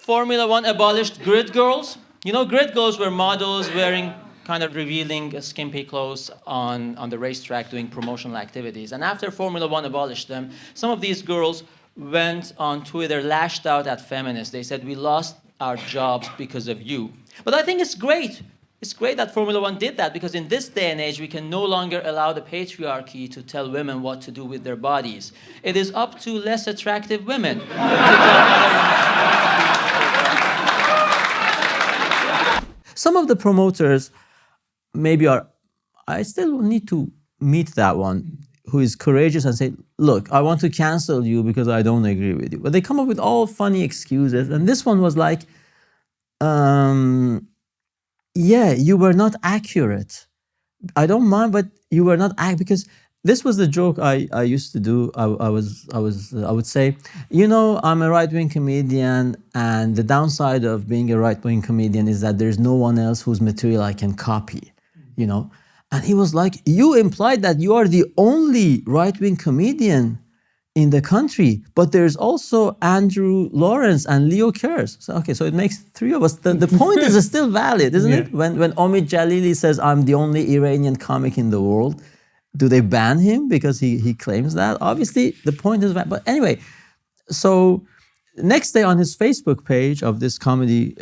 Formula One abolished grid girls. You know, grid girls were models wearing kind of revealing skimpy clothes on the racetrack doing promotional activities. And after Formula One abolished them, some of these girls went on Twitter, lashed out at feminists. They said, we lost our jobs because of you. But I think it's great. It's great that Formula One did that, because in this day and age, we can no longer allow the patriarchy to tell women what to do with their bodies. It is up to less attractive women to tell other women. Some of the promoters maybe I still need to meet that one who is courageous and say, look, I want to cancel you because I don't agree with you. But they come up with all funny excuses. And this one was like, yeah, you were not accurate. I don't mind, but you were not accurate, because this was the joke I used to do. I would say, you know, I'm a right-wing comedian, and the downside of being a right-wing comedian is that there's no one else whose material I can copy, you know. And he was like, you implied that you are the only right-wing comedian in the country, but there's also Andrew Lawrence and Leo Kearse. So, okay, so it makes three of us. The point is still valid, isn't it? When Omid Jalili says, I'm the only Iranian comic in the world, do they ban him because he claims that? Obviously, the point is valid. But anyway, so next day on his Facebook page of this comedy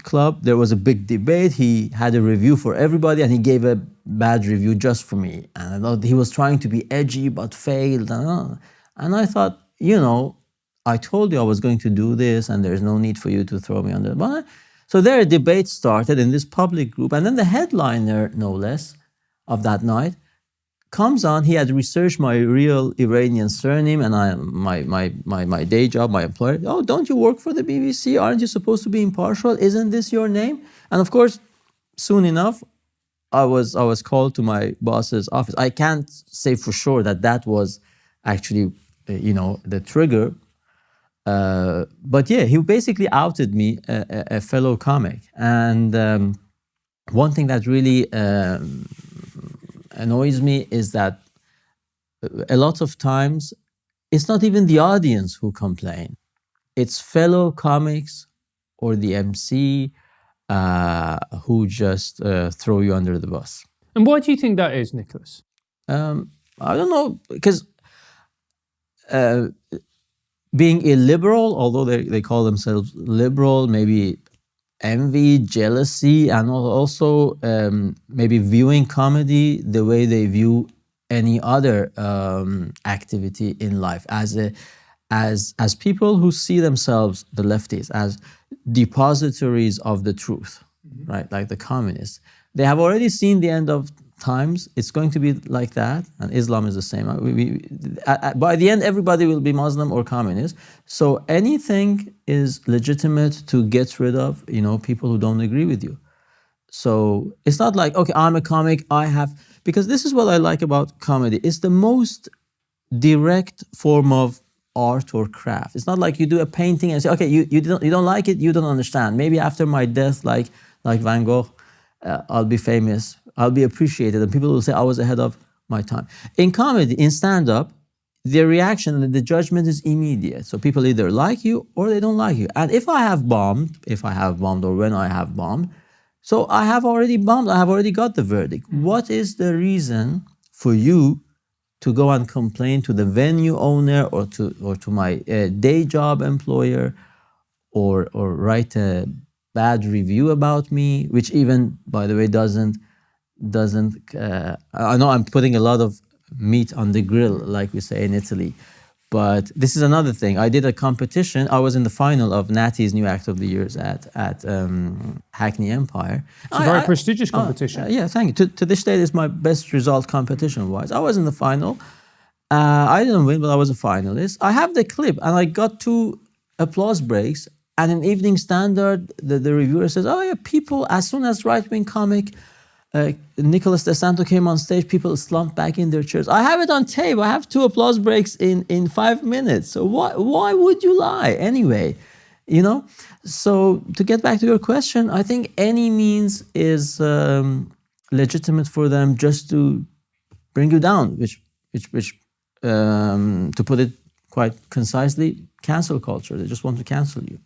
club, there was a big debate. He had a review for everybody, and he gave a bad review just for me. And I thought he was trying to be edgy, but failed. And I thought, you know, I told you I was going to do this, and there's no need for you to throw me under the bus. So there a debate started in this public group. And then the headliner, no less, of that night comes on. He had researched my real Iranian surname and my day job, my employer. Oh, don't you work for the BBC? Aren't you supposed to be impartial? Isn't this your name? And of course, soon enough, I was called to my boss's office. I can't say for sure that was actually, you know, the trigger. But yeah, he basically outed me, a fellow comic. And one thing that really annoys me is that a lot of times it's not even the audience who complain. It's fellow comics or the MC who just throw you under the bus. And why do you think that is, Nicholas? I don't know, because being illiberal, although they call themselves liberal, maybe envy, jealousy, and also maybe viewing comedy the way they view any other activity in life, as people who see themselves, the lefties, as depositories of the truth, right? Like the communists. They have already seen the end of times. It's going to be like that, and Islam is the same. By the end, everybody will be Muslim or communist. So anything is legitimate to get rid of, you know, people who don't agree with you. So it's not like, okay, I'm a comic, because this is what I like about comedy. It's the most direct form of art or craft. It's not like you do a painting and say, okay, you don't like it, you don't understand. Maybe after my death, like Van Gogh, I'll be famous, I'll be appreciated, and people will say I was ahead of my time. In comedy, in stand-up, the reaction and the judgment is immediate. So people either like you or they don't like you. And if I have bombed, or when I have bombed, so I have already bombed, I have already got the verdict. What is the reason for you to go and complain to the venue owner or to my day job employer, or write a bad review about me, which even, by the way, doesn't I know I'm putting a lot of meat on the grill, like we say in Italy, but this is another thing. I did a competition. I was in the final of Natty's New Act of the Years at Hackney Empire. It's a very prestigious competition. Yeah, thank you. To this day, it's my best result competition-wise. I was in the final. I didn't win, but I was a finalist. I have the clip, and I got 2 applause breaks. And in Evening Standard, the reviewer says, oh yeah, people, as soon as right-wing comic Nicholas de Santo came on stage, people slumped back in their chairs. I have it on tape. I have 2 applause breaks in 5 minutes. So why would you lie anyway? You know? So to get back to your question, I think any means is legitimate for them just to bring you down, which to put it quite concisely, cancel culture. They just want to cancel you.